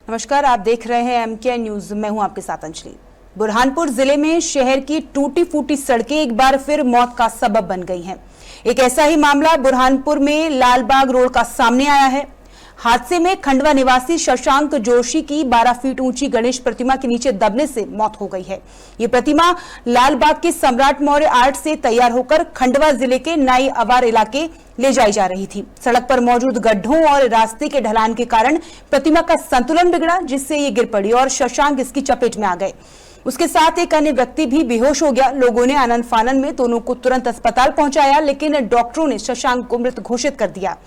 नमस्कार, आप देख रहे हैं एमके न्यूज। मैं हूं आपके साथ अंजलि। बुरहानपुर जिले में शहर की टूटी फूटी सड़कें एक बार फिर मौत का सबब बन गई हैं। एक ऐसा ही मामला बुरहानपुर में लालबाग रोड का सामने आया है। हादसे में खंडवा निवासी शशांक जोशी की 12 फीट ऊंची गणेश प्रतिमा के नीचे दबने से मौत हो गई है। ये प्रतिमा लालबाग के सम्राट मौर्य आर्ट से तैयार होकर खंडवा जिले के नाई अवार इलाके ले जाई जा रही थी। सड़क पर मौजूद गड्ढों और रास्ते के ढलान के कारण प्रतिमा का संतुलन बिगड़ा, जिससे ये गिर पड़ी और शशांक इसकी चपेट में आ गए। उसके साथ एक अन्य व्यक्ति भी बेहोश हो गया। लोगों ने आनन फानन में दोनों को तुरंत अस्पताल पहुंचाया, लेकिन डॉक्टरों ने शशांक को मृत घोषित कर दिया।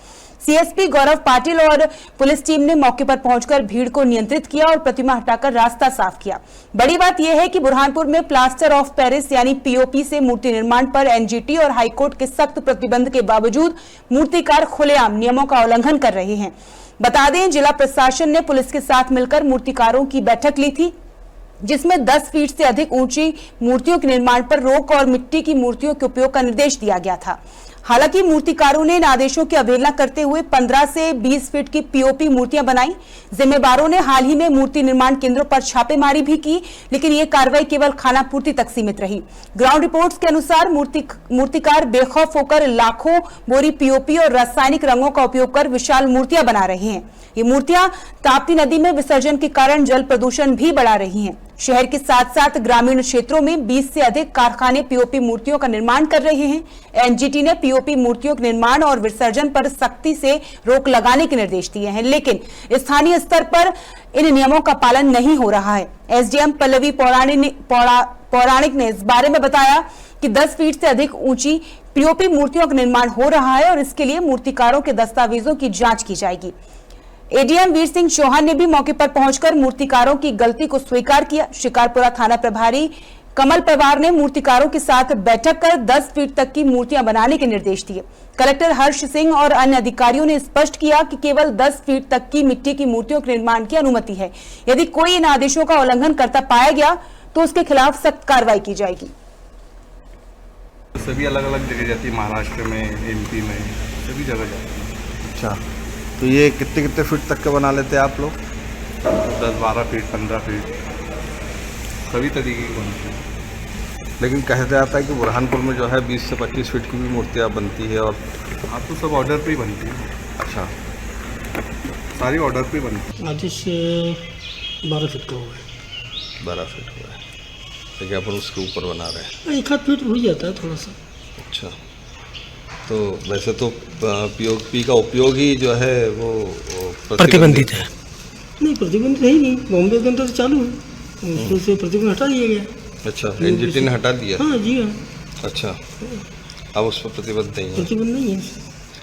सीएसपी गौरव पाटिल और पुलिस टीम ने मौके पर पहुंचकर भीड़ को नियंत्रित किया और प्रतिमा हटाकर रास्ता साफ किया। बड़ी बात यह है कि बुरहानपुर में प्लास्टर ऑफ पेरिस यानी पीओपी से मूर्ति निर्माण पर एनजीटी और हाईकोर्ट के सख्त प्रतिबंध के बावजूद मूर्तिकार खुलेआम नियमों का उल्लंघन कर रहे हैं। बता दें, जिला प्रशासन ने पुलिस के साथ मिलकर मूर्तिकारों की बैठक ली थी, जिसमें 10 फीट से अधिक ऊंची मूर्तियों के निर्माण पर रोक और मिट्टी की मूर्तियों के उपयोग का निर्देश दिया गया था। हालांकि मूर्तिकारों ने इन आदेशों की अवहेलना करते हुए 15 से 20 फीट की पीओपी मूर्तियां बनाई। जिम्मेदारों ने हाल ही में मूर्ति निर्माण केंद्रों पर छापेमारी भी की, लेकिन ये कार्रवाई केवल खानापूर्ति तक सीमित रही। ग्राउंड रिपोर्ट्स के अनुसार मूर्तिकार बेखौफ होकर लाखों बोरी पीओपी और रासायनिक रंगों का उपयोग कर विशाल मूर्तियां बना रहे हैं। ये मूर्तियां ताप्ती नदी में विसर्जन के कारण जल प्रदूषण भी बढ़ा रही हैं। शहर के साथ साथ ग्रामीण क्षेत्रों में 20 से अधिक कारखाने पीओपी मूर्तियों का निर्माण कर रहे हैं। एनजीटी ने पीओपी मूर्तियों के निर्माण और विसर्जन पर सख्ती से रोक लगाने के निर्देश दिए हैं, लेकिन स्थानीय स्तर पर इन नियमों का पालन नहीं हो रहा है। एसडीएम पल्लवी पौराणिक ने इस बारे में बताया कि 10 फीट से अधिक ऊंची पीओपी मूर्तियों का निर्माण हो रहा है और इसके लिए मूर्तिकारों के दस्तावेजों की जांच की जाएगी। एडीएम वीर सिंह चौहान ने भी मौके पर पहुंचकर मूर्तिकारों की गलती को स्वीकार किया। शिकारपुरा थाना प्रभारी कमल पवार ने मूर्तिकारों के साथ बैठक कर 10 फीट तक की मूर्तियां बनाने के निर्देश दिए। कलेक्टर हर्ष सिंह और अन्य अधिकारियों ने स्पष्ट किया कि केवल 10 फीट तक की मिट्टी की मूर्तियों के निर्माण की अनुमति है। यदि कोई इन आदेशों का उल्लंघन करता पाया गया तो उसके खिलाफ सख्त कार्रवाई की जाएगी। सभी अलग अलग जगह जाती है, महाराष्ट्र में, एमपी में, सभी जगह जाती है। अच्छा, तो ये कितने कितने फीट तक के बना लेते हैं आप लोग? 10-12 फीट, 15 फीट, सभी तरीके की बनती है। लेकिन कहा जाता है कि बुरहानपुर में जो है 20 से 25 फीट की भी मूर्तियाँ बनती है। और हाँ, तो सब ऑर्डर पे ही बनती है। अच्छा, सारी ऑर्डर पे बनती है। आदेश 12 फीट का हुआ है। 12 फीट हुआ है, लेकिन अपन उसके ऊपर बना रहे हैं। 1 आध फीट हो जाता है थोड़ा सा। अच्छा, तो वैसे तो पीओपी का उपयोग ही जो है वो प्रतिबंधित है। नहीं, प्रतिबंधित है ही नहीं, बॉम्बे के अंदर चालू है, उससे प्रतिबंध हटा दिया गया। अच्छा, एनजीटी ने हटा दिया? हाँ जी हाँ। अच्छा, अब उस पर प्रतिबंध नहीं है? प्रतिबंध नहीं है।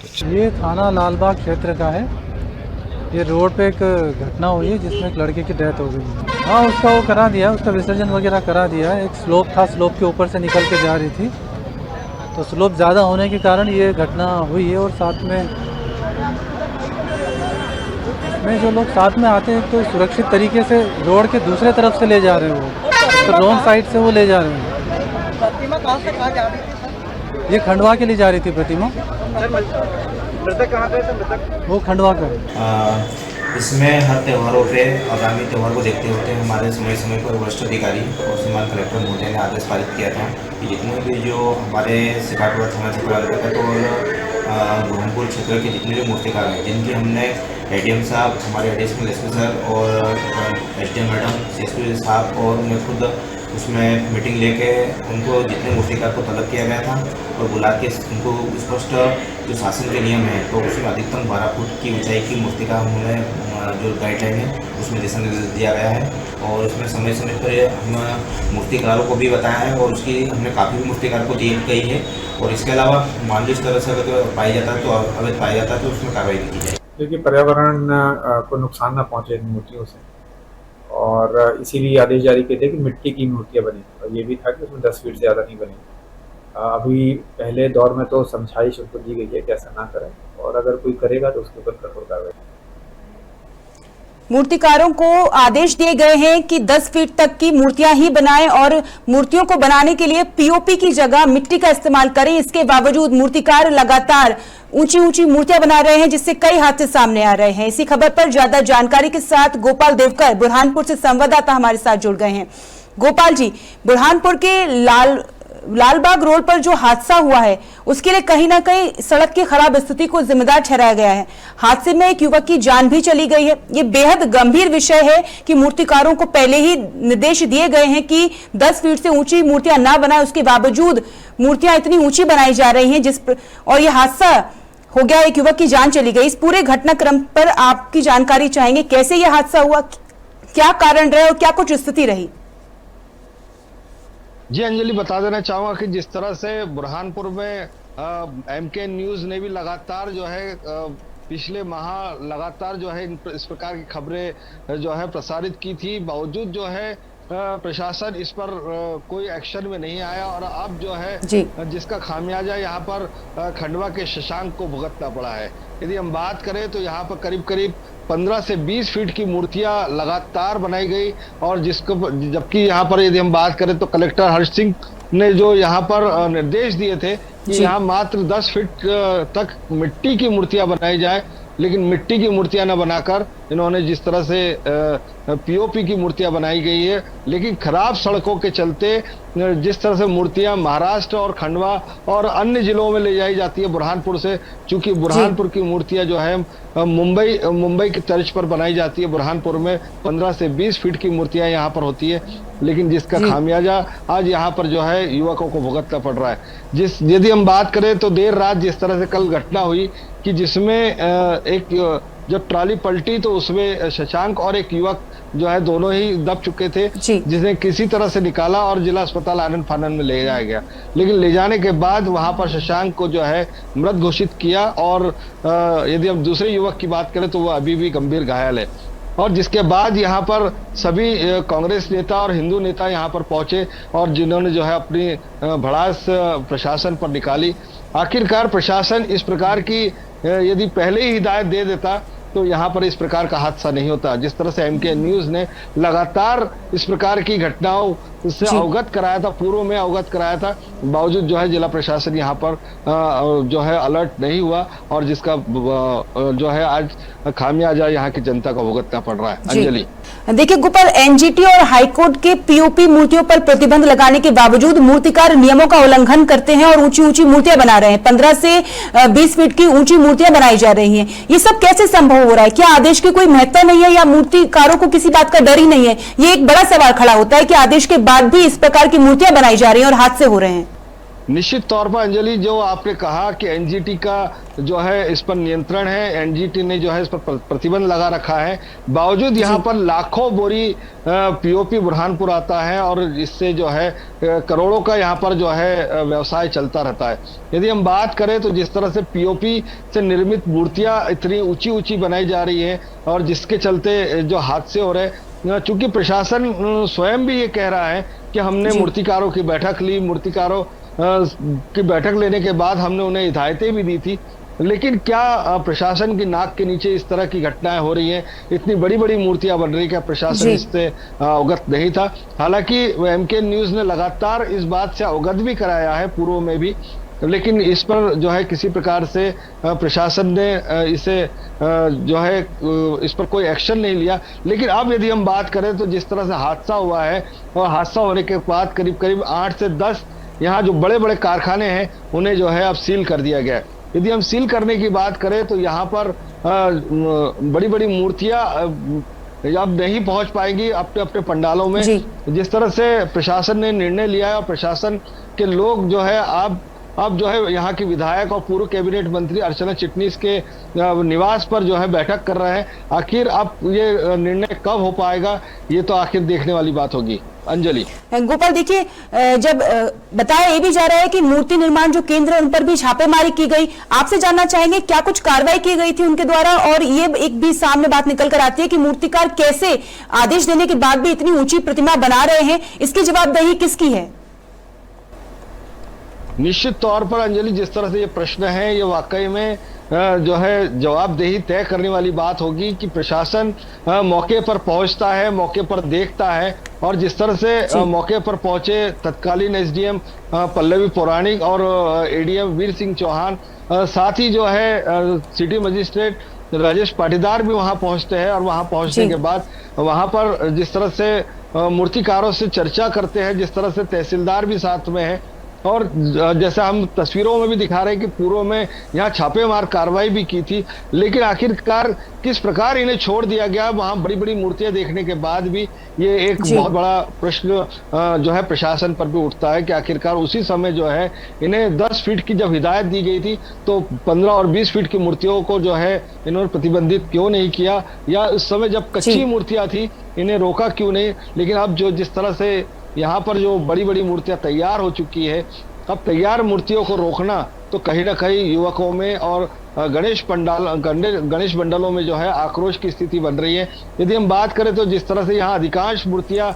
अच्छा, ये थाना लालबाग क्षेत्र का है। ये रोड पे एक घटना हुई है जिसमें एक लड़के की डेथ हो गई है। हाँ, उसका वो करा दिया, उसका विसर्जन वगैरह करा दिया। एक स्लोप था, स्लोप के ऊपर से निकल के जा रही थी, तो स्लोप ज़्यादा होने के कारण ये घटना हुई है। और साथ में जो लोग साथ में आते हैं तो सुरक्षित तरीके से रोड के दूसरे तरफ से ले जा रहे हैं, वो तो रॉन्ग साइड से वो ले जा रहे हैं। प्रतिमा कहाँ से कहाँ जा रही थी? ये खंडवा के लिए जा रही थी प्रतिमा। मृतक कहाँ पे? मृतक वो खंडवा का। इसमें हर त्योहारों पे आगामी त्यौहार को देखते हुए हमारे समय समय पर वरिष्ठ अधिकारी और श्रीमान कलेक्टर महोदय ने आदेश पारित किया था कि जितने भी जो हमारे शिकारपुरा थाना क्षेत्र अंतर्गत और बुरहानपुर क्षेत्र के जितने भी मूर्तिकार हैं, जिनकी हमने एडीएम साहब, हमारे एडिशनल एसपी सर और एसडीएम मैडम, सीएसपी साहब और मैं खुद उसमें मीटिंग लेके उनको जितने मूर्तिकार को तलब किया गया था और बुला के उनको स्पष्ट जो शासन के नियम है तो उसमें अधिकतम 12 फुट की ऊंचाई की मूर्तिका हमें जो गाइडलाइन है उसमें दिशा निर्देश दिया गया है। और उसमें समय समय पर हम मूर्तिकारों को भी बताया है और उसकी हमने काफ़ी भी मूर्तिकार को दी गई है। और इसके अलावा मान लो इस तरह से अगर पाया जाता है तो अवैध पाया जाता है तो उसमें कार्रवाई की जाए, क्योंकि पर्यावरण को नुकसान ना पहुँचे इन मूर्तियों से। और इसीलिए आदेश जारी किए थे कि मिट्टी की मूर्तियाँ बनी, और ये भी था कि उसमें 10 फीट से ज़्यादा नहीं बनी। अभी पहले दौर में तो समझाइश उनको दी गई है कि ऐसा ना करें, और अगर कोई करेगा तो उसके ऊपर कठोर कार्रवाई। मूर्तिकारों को आदेश दिए गए हैं कि 10 फीट तक की मूर्तियां ही बनाएं और मूर्तियों को बनाने के लिए पीओपी की जगह मिट्टी का इस्तेमाल करें। इसके बावजूद मूर्तिकार लगातार ऊंची ऊंची मूर्तियां बना रहे हैं, जिससे कई हादसे सामने आ रहे हैं। इसी खबर पर ज्यादा जानकारी के साथ गोपाल देवकर बुरहानपुर से संवाददाता हमारे साथ जुड़ गए हैं। गोपाल जी, बुरहानपुर के लालबाग रोड पर जो हादसा हुआ है उसके लिए कहीं ना कहीं सड़क की खराब स्थिति को जिम्मेदार ठहराया गया है। हादसे में एक युवक की जान भी चली गई है। ये बेहद गंभीर विषय है कि मूर्तिकारों को पहले ही निर्देश दिए गए हैं कि 10 फीट से ऊंची मूर्तियां ना बनाएं, उसके बावजूद मूर्तियां इतनी ऊंची बनाई जा रही हैं और यह हादसा हो गया, एक युवक की जान चली गई। इस पूरे घटनाक्रम पर आपकी जानकारी चाहेंगे, कैसे यह हादसा हुआ, क्या कारण रहे और क्या कुछ स्थिति रही? जी अंजलि, बता देना चाहूंगा कि जिस तरह से बुरहानपुर में एमके न्यूज ने भी लगातार जो है पिछले माह लगातार जो है इस प्रकार की खबरें जो है प्रसारित की थी, बावजूद जो है प्रशासन इस पर कोई एक्शन में नहीं आया और अब जो है जिसका खामियाजा यहाँ पर खंडवा के शशांक को भुगतना पड़ा है। यदि हम बात करें तो यहाँ पर करीब करीब 15 से 20 फीट की मूर्तियां लगातार बनाई गई और जबकि यहाँ पर यदि हम बात करें तो कलेक्टर हर्ष सिंह ने जो यहाँ पर निर्देश दिए थे कि यहाँ मात्र 10 फीट तक मिट्टी की मूर्तियां बनाई जाए, लेकिन मिट्टी की मूर्तियां न बनाकर इन्होंने जिस तरह से पीओपी की मूर्तियां बनाई गई है, लेकिन खराब सड़कों के चलते जिस तरह से मूर्तियां महाराष्ट्र और खंडवा और अन्य जिलों में ले जाई जाती है बुरहानपुर से, चूंकि बुरहानपुर की मूर्तियां जो है मुंबई की तर्ज पर बनाई जाती है, बुरहानपुर में 15 से 20 फीट की मूर्तियां यहाँ पर होती है, लेकिन जिसका खामियाजा आज यहाँ पर जो है युवकों को भुगतना पड़ रहा है। यदि हम बात करें तो देर रात जिस तरह से कल घटना हुई कि जिसमें एक जब ट्रॉली पलटी तो उसमें शशांक और एक युवक जो है दोनों ही दब चुके थे, जिसे किसी तरह से निकाला और जिला अस्पताल आनंद फानन में ले जाया गया, लेकिन ले जाने के बाद वहां पर शशांक को जो है मृत घोषित किया और यदि हम दूसरे युवक की बात करें तो वो अभी भी गंभीर घायल है। और जिसके बाद यहाँ पर सभी कांग्रेस नेता और हिंदू नेता यहाँ पर पहुंचे और जिन्होंने जो है अपनी भड़ास प्रशासन पर निकाली। आखिरकार प्रशासन इस प्रकार की यदि पहले ही हिदायत दे देता तो यहाँ पर इस प्रकार का हादसा नहीं होता। जिस तरह से एमके न्यूज ने लगातार इस प्रकार की घटनाओं से अवगत कराया था, पूर्व में अवगत कराया था, बावजूद जो है जिला प्रशासन यहाँ पर जो है अलर्ट नहीं हुआ और जिसका जो है आज खामियाजा यहाँ की जनता को भुगतना पड़ रहा है। अंजलि, देखिए गोपाल, एनजीटी और हाईकोर्ट के पीओपी मूर्तियों पर प्रतिबंध लगाने के बावजूद मूर्तिकार नियमों का उल्लंघन करते हैं और ऊंची ऊंची मूर्तियां बना रहे हैं। 15 से 20 फीट की ऊंची मूर्तियां बनाई जा रही हैं। ये सब कैसे संभव हो रहा है? क्या आदेश की कोई महत्ता नहीं है या मूर्तिकारों को किसी बात का डर ही नहीं है? ये एक बड़ा सवाल खड़ा होता है कि आदेश के बाद भी इस प्रकार की मूर्तियां बनाई जा रही हैं और हादसे हो रहे हैं। निश्चित तौर पर अंजलि, जो आपने कहा कि एनजीटी का जो है इस पर नियंत्रण है, एनजीटी ने जो है इस पर प्रतिबंध लगा रखा है, बावजूद यहाँ पर लाखों बोरी पीओपी बुरहानपुर आता है और इससे जो है करोड़ों का यहाँ पर जो है व्यवसाय चलता रहता है। यदि हम बात करें तो जिस तरह से पीओपी से निर्मित मूर्तियां इतनी ऊंची ऊंची बनाई जा रही है और जिसके चलते जो हादसे हो रहे, चूंकि प्रशासन स्वयं भी ये कह रहा है कि हमने मूर्तिकारों की बैठक ली, मूर्तिकारों की बैठक लेने के बाद हमने उन्हें हिदायतें भी दी थी, लेकिन क्या प्रशासन की नाक के नीचे इस तरह की घटनाएं हो रही हैं? इतनी बड़ी बड़ी मूर्तियां बन रही, क्या प्रशासन इससे अवगत नहीं था? हालांकि एमके न्यूज ने लगातार इस बात से अवगत भी कराया है पूर्व में भी, लेकिन इस पर जो है किसी प्रकार से प्रशासन ने इसे जो है इस पर कोई एक्शन नहीं लिया। लेकिन अब यदि हम बात करें तो जिस तरह से हादसा हुआ है और हादसा होने के बाद करीब करीब 8 से 10 यहाँ जो बड़े बड़े कारखाने हैं उन्हें जो है अब सील कर दिया गया है। यदि हम सील करने की बात करें तो यहाँ पर बड़ी बड़ी मूर्तियां अब नहीं पहुंच पाएंगी अपने अपने पंडालों में। जिस तरह से प्रशासन ने निर्णय लिया है और प्रशासन के लोग जो है अब जो है यहाँ की विधायक और पूर्व कैबिनेट मंत्री अर्चना चिटनीस के निवास पर जो है बैठक कर रहे हैं। आखिर अब ये निर्णय कब हो पाएगा, ये तो आखिर देखने वाली बात होगी। अंजलि, गोपाल, देखिए जब बताया ये भी जा रहा है कि मूर्ति निर्माण जो केंद्र है उन पर भी छापेमारी की गई, आपसे जानना चाहेंगे क्या कुछ कार्रवाई की गई थी उनके द्वारा? और ये एक भी सामने बात निकल कर आती है कि मूर्तिकार कैसे आदेश देने के बाद भी इतनी ऊंची प्रतिमा बना रहे हैं, इसकी जवाबदेही किसकी है? निश्चित तौर पर अंजलि, जिस तरह से ये प्रश्न है ये वाकई में जो है जवाबदेही तय करने वाली बात होगी कि प्रशासन मौके पर पहुंचता है, मौके पर देखता है, और जिस तरह से मौके पर पहुंचे तत्कालीन एसडीएम पल्लवी पौराणिक और एडीएम वीर सिंह चौहान, साथ ही जो है सिटी मजिस्ट्रेट राजेश पाटीदार भी वहां पहुंचते हैं, और वहां पहुंचने के बाद वहां पर जिस तरह से मूर्तिकारों से चर्चा करते हैं, जिस तरह से तहसीलदार भी साथ में है, और जैसा हम तस्वीरों में भी दिखा रहे हैं कि पूर्व में यहाँ छापेमार कार्रवाई भी की थी, लेकिन आखिरकार किस प्रकार इन्हें छोड़ दिया गया वहां बड़ी बड़ी मूर्तियां देखने के बाद भी ये एक बहुत बड़ा प्रश्न जो है प्रशासन पर भी उठता है कि आखिरकार उसी समय जो है इन्हें 10 फीट की जब हिदायत दी गई थी तो 15 और 20 फीट की मूर्तियों को जो है इन्होंने प्रतिबंधित क्यों नहीं किया, या उस समय जब कच्ची मूर्तियां थी इन्हें रोका क्यों नहीं। लेकिन अब जो जिस तरह से यहाँ पर जो बड़ी बड़ी मूर्तियां तैयार हो चुकी है, अब तैयार मूर्तियों को रोकना तो कहीं ना कहीं युवकों में और गणेश मंडलों में जो है आक्रोश की स्थिति बन रही है। यदि हम बात करें तो जिस तरह से यहाँ अधिकांश मूर्तियां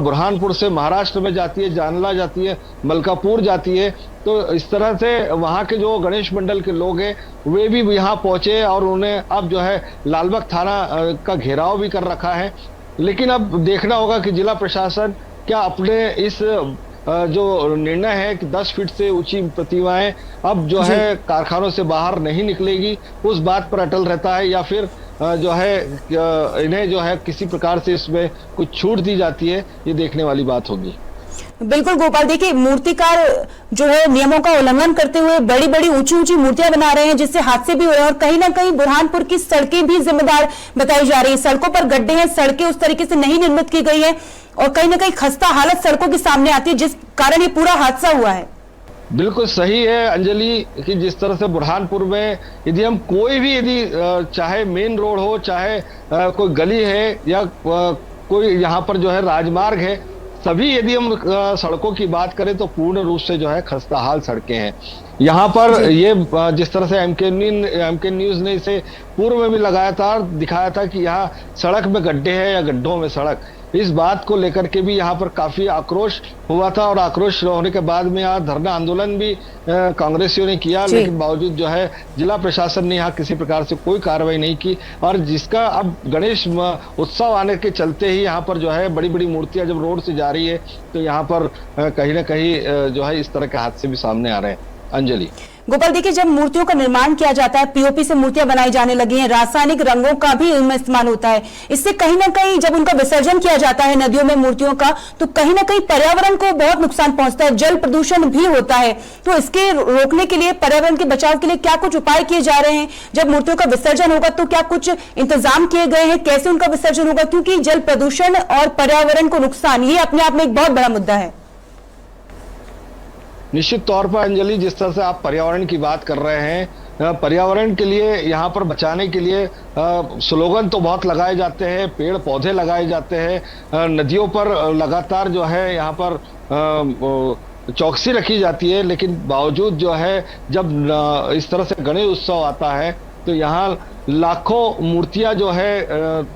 बुरहानपुर से महाराष्ट्र में जाती है, जानला जाती है, मलकापुर जाती है, तो इस तरह से वहाँ के जो गणेश मंडल के लोग हैं वे भी यहाँ पहुंचे और उन्हें अब जो है लालबाग थाना का घेराव भी कर रखा है। लेकिन अब देखना होगा कि जिला प्रशासन क्या अपने इस जो निर्णय है कि 10 फीट से ऊंची प्रतिमाएं अब जो है कारखानों से बाहर नहीं निकलेगी, उस बात पर अटल रहता है, या फिर जो है इन्हें जो है किसी प्रकार से इसमें कुछ छूट दी जाती है, ये देखने वाली बात होगी। बिल्कुल गोपाल, देखिए मूर्तिकार जो है नियमों का उल्लंघन करते हुए बड़ी बड़ी ऊंची ऊंची मूर्तियां बना रहे हैं, जिससे हादसे भी हो रहे हैं, और कहीं ना कहीं बुरहानपुर की सड़कें भी जिम्मेदार बताई जा रही है। सड़कों पर गड्ढे हैं, सड़कें उस तरीके से नहीं निर्मित की गई है, और कहीं ना कहीं खस्ता हालत सड़कों के सामने आती है, जिस कारण ये पूरा हादसा हुआ है। बिल्कुल सही है अंजलि कि जिस तरह से बुरहानपुर में यदि हम कोई भी चाहे मेन रोड हो, चाहे कोई गली है, या कोई यहाँ पर जो है राजमार्ग है, सभी यदि हम सड़कों की बात करें तो पूर्ण रूप से जो है खस्ताहाल सड़कें हैं। यहाँ पर ये जिस तरह से एमके न्यूज ने इसे पूर्व में भी लगाया था, दिखाया था कि यहाँ सड़क में गड्ढे हैं या गड्ढों में सड़क, इस बात को लेकर के भी यहाँ पर काफी आक्रोश हुआ था, और आक्रोश होने के बाद में यहाँ धरना आंदोलन भी कांग्रेसियों ने किया, लेकिन बावजूद जो है जिला प्रशासन ने यहाँ किसी प्रकार से कोई कार्रवाई नहीं की, और जिसका अब गणेश उत्सव आने के चलते ही यहाँ पर जो है बड़ी बड़ी मूर्तियां जब रोड से जा रही है तो यहाँ पर कहीं ना कहीं जो है इस तरह के हादसे भी सामने आ रहे हैं। अंजलि गोपाल, देखिए जब मूर्तियों का निर्माण किया जाता है, पीओपी से मूर्तियां बनाई जाने लगी हैं, रासायनिक रंगों का भी उनमें इस्तेमाल होता है, इससे कहीं ना कहीं जब उनका विसर्जन किया जाता है नदियों में मूर्तियों का, तो कहीं ना कहीं पर्यावरण को बहुत नुकसान पहुंचता है, जल प्रदूषण भी होता है। तो इसके रोकने के लिए, पर्यावरण के बचाव के लिए क्या कुछ उपाय किए जा रहे हैं? जब मूर्तियों का विसर्जन होगा तो क्या कुछ इंतजाम किए गए हैं, कैसे उनका विसर्जन होगा? क्योंकि जल प्रदूषण और पर्यावरण को नुकसान, ये अपने आप में एक बहुत बड़ा मुद्दा है। निश्चित तौर पर अंजलि, जिस तरह से आप पर्यावरण की बात कर रहे हैं, पर्यावरण के लिए यहाँ पर बचाने के लिए स्लोगन तो बहुत लगाए जाते हैं, पेड़ पौधे लगाए जाते हैं, नदियों पर लगातार जो है यहाँ पर चौकसी रखी जाती है, लेकिन बावजूद जो है जब इस तरह से गणेश उत्सव आता है तो यहाँ लाखों मूर्तियां जो है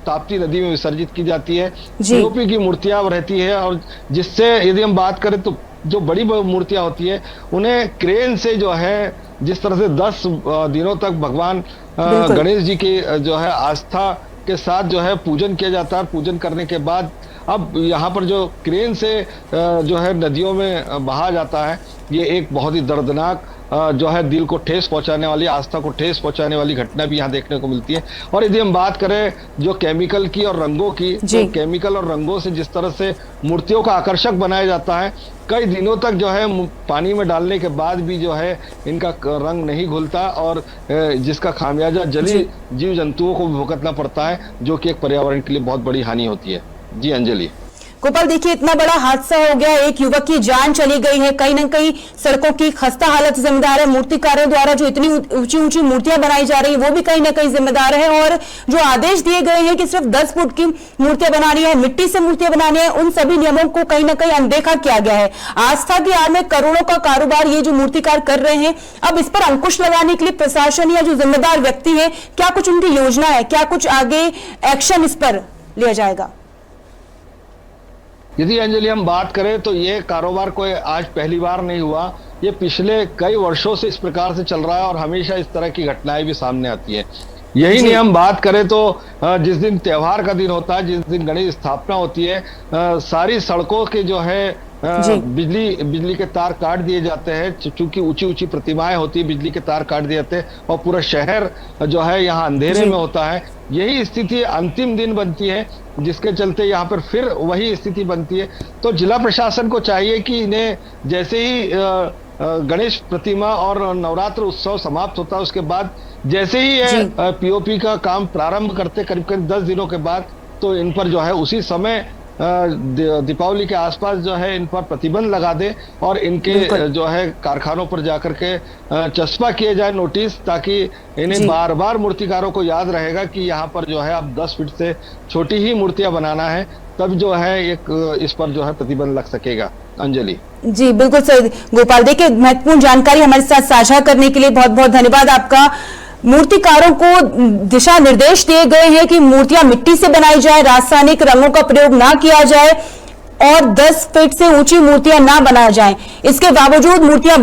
ताप्ती नदी में विसर्जित की जाती है, पीओपी की मूर्तियां रहती है, और जिससे यदि हम बात करें तो जो बड़ी मूर्तियां होती है उन्हें क्रेन से जो है जिस तरह से 10 दिनों तक भगवान गणेश जी की जो है आस्था के साथ जो है पूजन किया जाता है। पूजन करने के बाद अब यहाँ पर जो क्रेन से जो है नदियों में बहा जाता है, ये एक बहुत ही दर्दनाक जो है दिल को ठेस पहुंचाने वाली, आस्था को ठेस पहुंचाने वाली घटना भी यहाँ देखने को मिलती है। और यदि हम बात करें जो केमिकल की और रंगों की, तो केमिकल और रंगों से जिस तरह से मूर्तियों का आकर्षक बनाया जाता है, कई दिनों तक जो है पानी में डालने के बाद भी जो है इनका रंग नहीं घुलता, और जिसका खामियाजा जलीय जीव जंतुओं को भी भुगतना पड़ता है, जो कि एक पर्यावरण के लिए बहुत बड़ी हानि होती है। जी अंजलि। गोपाल, देखिए इतना बड़ा हादसा हो गया, एक युवक की जान चली गई है, कहीं ना कहीं सड़कों की खस्ता हालत जिम्मेदार है, मूर्तिकारों द्वारा जो इतनी ऊंची ऊंची मूर्तियां बनाई जा रही है वो भी कहीं ना कहीं जिम्मेदार है, और जो आदेश दिए गए हैं कि सिर्फ 10 फुट की मूर्तियां बनानी है, मिट्टी से मूर्तियां बनानी है, उन सभी नियमों को कहीं ना कहीं अनदेखा किया गया है। आस्था की आड़ में करोड़ों का कारोबार ये जो मूर्तिकार कर रहे हैं, अब इस पर अंकुश लगाने के लिए प्रशासन या जो जिम्मेदार व्यक्ति है, क्या कुछ उनकी योजना है, क्या कुछ आगे एक्शन इस पर लिया जाएगा? यदि अंजलि हम बात करें तो ये कारोबार कोई आज पहली बार नहीं हुआ, ये पिछले कई वर्षों से इस प्रकार से चल रहा है और हमेशा इस तरह की घटनाएं भी सामने आती है। यही नहीं हम बात करें तो जिस दिन त्योहार का दिन होता है, जिस दिन गणेश स्थापना होती है, सारी सड़कों के जो है बिजली के तार काट दिए जाते हैं। चूंकि ऊंची ऊंची प्रतिमाएं होती है, बिजली के तार काट दिए जाते हैं और पूरा शहर जो है यहाँ अंधेरे में होता है। यही स्थिति अंतिम दिन बनती है, जिसके चलते यहाँ पर फिर वही स्थिति बनती है। तो जिला प्रशासन को चाहिए कि इन्हें जैसे ही गणेश प्रतिमा और नवरात्र उत्सव समाप्त होता है, उसके बाद जैसे ही ये पीओपी का काम प्रारंभ करते करीब करीब 10 दिनों के बाद, तो इन पर जो है उसी समय दीपावली के आसपास जो है इन पर प्रतिबंध लगा दे और इनके जो है कारखानों पर जाकर के चस्पा किए जाए नोटिस, ताकि इन्हें बार बार मूर्तिकारों को याद रहेगा कि यहाँ पर जो है अब 10 फीट से छोटी ही मूर्तियां बनाना है, तब जो है एक इस पर जो है प्रतिबंध लग सकेगा। अंजलि जी बिल्कुल सर। गोपाल, देखिए महत्वपूर्ण जानकारी हमारे साथ साझा करने के लिए बहुत बहुत धन्यवाद आपका। मूर्तिकारों को दिशा निर्देश दिए गए हैं कि मूर्तियां मिट्टी से बनाई जाए, रासायनिक रंगों का प्रयोग ना किया जाए और 10 फीट से ऊंची मूर्तियां ना बनाई जाएं। इसके बावजूद मूर्तियां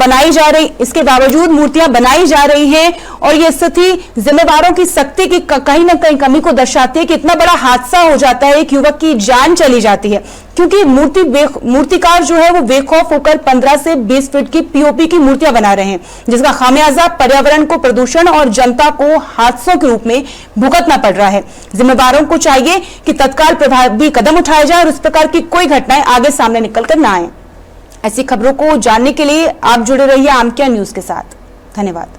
बनाई जा रही हैं और ये स्थिति जिम्मेदारों की सख्ती की कहीं ना कहीं कमी को दर्शाती है कि इतना बड़ा हादसा हो जाता है, एक युवक की जान चली जाती है क्योंकि मूर्तिकार जो है वो बेखौफ होकर 15 से 20 फीट की पीओपी की मूर्तियां बना रहे हैं, जिसका खामियाजा पर्यावरण को प्रदूषण और जनता को हादसों के रूप में भुगतना पड़ रहा है। जिम्मेदारों को चाहिए कि तत्काल प्रभावी कदम उठाए जाए और इस प्रकार की कोई घटनाएं आगे सामने निकलकर ना आए। ऐसी खबरों को जानने के लिए आप जुड़े रहिए आम क्या न्यूज के साथ। धन्यवाद।